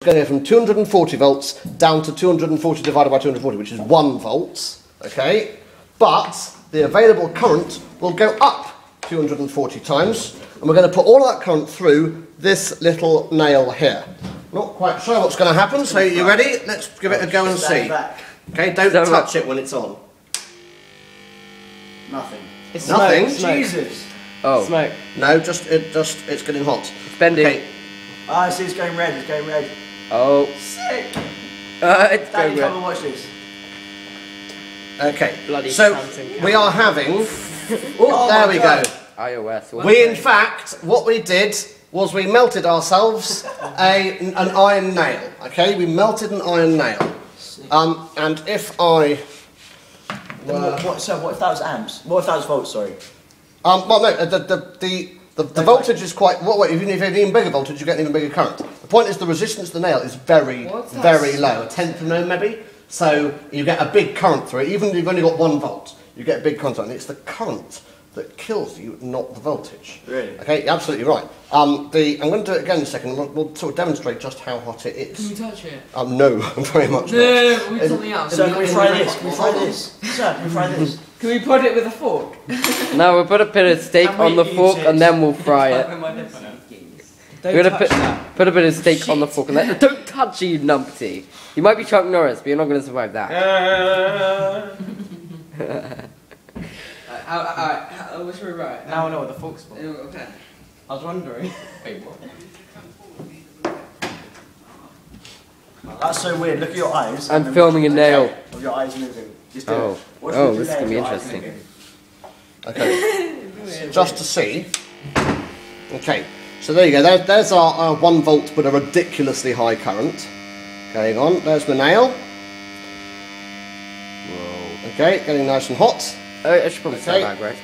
going to go from 240 volts down to 240 divided by 240, which is 1 volt, okay? But the available current will go up 240 times, and we're going to put all of that current through this little nail here. Not quite sure what's going to happen, so you ready? Let's give it a go and see. Okay, don't touch it when it's on. Nothing. It's nothing. Smoke. Jesus. Oh. Smoke. No, it's getting hot. It's bending. Okay. Ah, I see it's going red. It's going red. Oh. Sick. It's Daddy, going red. come and watch this. Okay. Bloody so we are having. Oh, there we go. iOS. We, in fact, what we did was we melted ourselves an iron nail. Okay, we melted an iron nail. And if I. So what if that was amps? What if that was volts? Sorry. Well, no. The voltage is quite. Even if you have an even bigger voltage, you get an even bigger current. The point is the resistance to the nail is very low, a tenth of an ohm maybe. So you get a big current through it. Even if you've only got 1 volt, you get a big current. And it's the current that kills you, not the voltage. Really? Okay, you're absolutely right. I'm going to do it again in a second. We'll sort of demonstrate just how hot it is. Can we touch it? No, very much not. No, we something else. So can we fry this? Can we fry this? Sir, can we fry this? Can we put it with a fork? No, we'll put a bit of steak on the fork and then we'll fry it. We're going to put a bit of steak on the fork and then... Don't touch it, you numpty. You might be Chuck Norris, but you're not going to survive that. What should we write? Now I know what the fork's for. Okay. I was wondering. Wait, what? That's so weird. Look at your eyes. I'm filming a nail. Of your eyes moving. Just do Oh. it. Watch Oh, with this is your going to be eyes interesting. moving. Okay, just to see. Okay, so there you go. There's our 1 volt, but a ridiculously high current going on. There's the nail. Whoa. Okay, getting nice and hot. Oh, I should probably say that, right?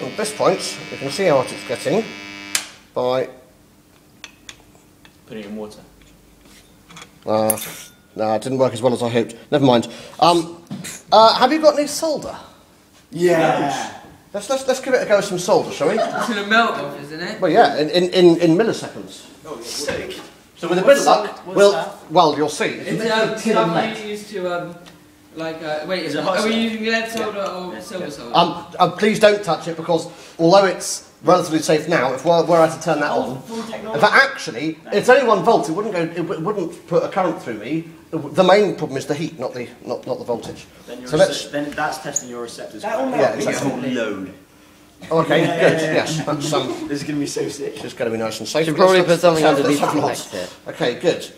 At this point, you can see how hot it's getting by. Put it in water. No, it didn't work as well as I hoped. Never mind. Have you got any solder? Yeah. Let's give it a go with some solder, shall we? It's gonna melt off, isn't it? Well, yeah, in milliseconds. Oh, sick. So with a bit of luck, you'll see. It's stuff you use to wait, Is it hot are we stuff? using lead solder or silver solder? Please don't touch it because although it's relatively safe now, if we're to turn that on, if actually it's only 1 volt, it wouldn't put a current through me. The main problem is the heat, not the voltage. Then, then that's testing your receptors. Yeah, exactly. Load. Okay, good. Yes, that's This is going to be so sick. This is going to be nice and safe. Should probably put something Let's underneath have it a next lot. to it. Okay, good.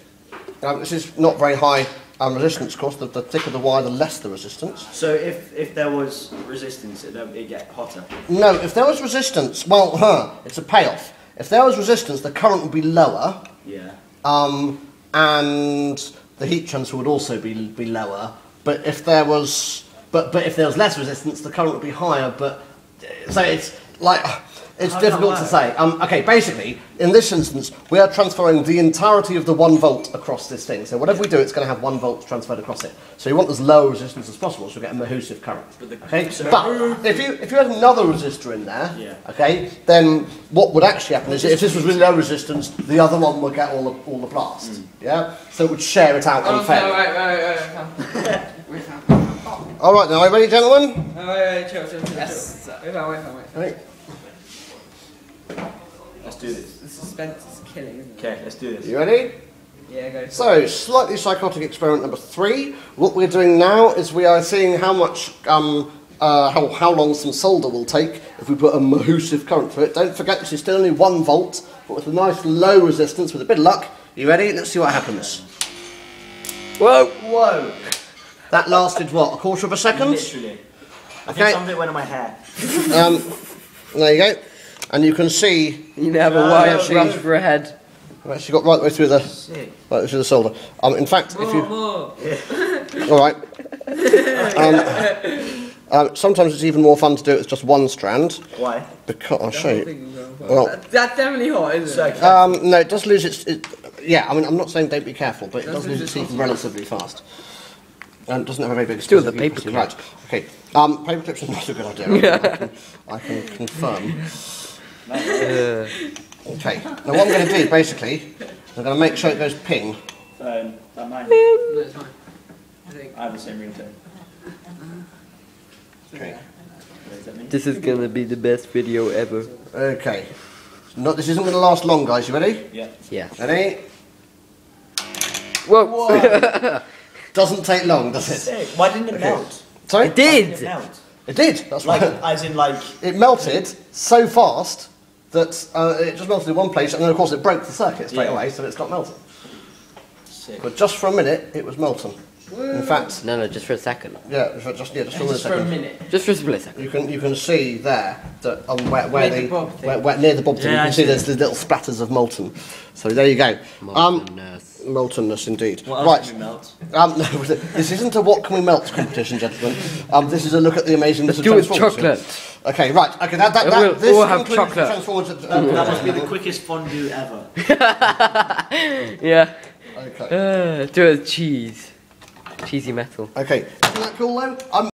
This is not very high resistance, of course. The thicker the wire, the less the resistance. So if there was resistance, it'd get hotter. No, if there was resistance, well, it's a payoff. If there was resistance, the current would be lower. Yeah. And the heat transfer would also be lower. But if there was, if there was less resistance, the current would be higher. But so it's like. It's difficult to say. Okay, basically, in this instance, we are transferring the entirety of the 1 volt across this thing. So whatever we do, it's going to have 1 volt transferred across it. So you want as low resistance as possible, so you get a Mahusiv current. Okay, but if you had another resistor in there, okay, then what would actually happen is if this was really low resistance, the other one would get all the blast. Yeah, so it would share it out unfairly. Wait. All right, now are you ready, gentlemen? Wait, chill. Yes. Wait. Let's do this. The suspense is killing, isn't it? Okay, let's do this. You ready? Yeah, go. So, slightly psychotic experiment number 3. What we're doing now is we are seeing how much, how long some solder will take if we put a Mahusiv current through it. Don't forget this is still only 1 volt, but with a nice low resistance. With a bit of luck, you ready? Let's see what happens. Whoa! Whoa! That lasted what? A quarter of a second? Literally. I Okay. think some of it went in my hair. There you go. And you can see. You never wire brush for a head. I've actually got right the way through the solder. In fact, if you. All right. Sometimes it's even more fun to do it with just 1 strand. Why? Because I'll show you. Well, That's definitely hot, isn't it? no, it does lose its. Yeah, I mean, I'm not saying don't be careful, but it does lose its heat relatively fast. And it doesn't have a very big. Still the paper clip. Right. Okay. Paper clips are not a good idea. I can confirm. Okay. Now what I'm going to do basically I'm going to make sure it goes ping. That mine. No, it's fine. I think. I have the same ringtone. Okay. Is that me? This is gonna be the best video ever. Okay. This isn't going to last long, guys. You ready? Yeah. Yeah. Ready? Whoa! Doesn't take long, does it? Sick. Why didn't it melt? Sorry? It Why didn't it did! melt? It did. That's Like, right. as in, like. It melted so fast that it just melted in one place, and then of course it broke the circuit straight Yeah. away, so it's not melted. Sick. But just for a minute, it was molten. In fact, No, just for a second. yeah, just for a Just for a second. minute. Just for a split second. You can see there that where Near the the bob thing. where near the bob thing, Yeah, you I can see see. there's the little splatters of molten. So there you go. Moltenness. Moltenness indeed. What else Right. can we melt? No, this isn't a what can we melt competition, gentlemen. This is a look at the amazingness of Do with Transformers. chocolate. Okay, right. Okay, that We'll this all have includes chocolate. the Transformers. That must be the quickest fondue ever. Yeah. Okay. Do it with cheese. Cheesy metal. Okay. Isn't that cool though?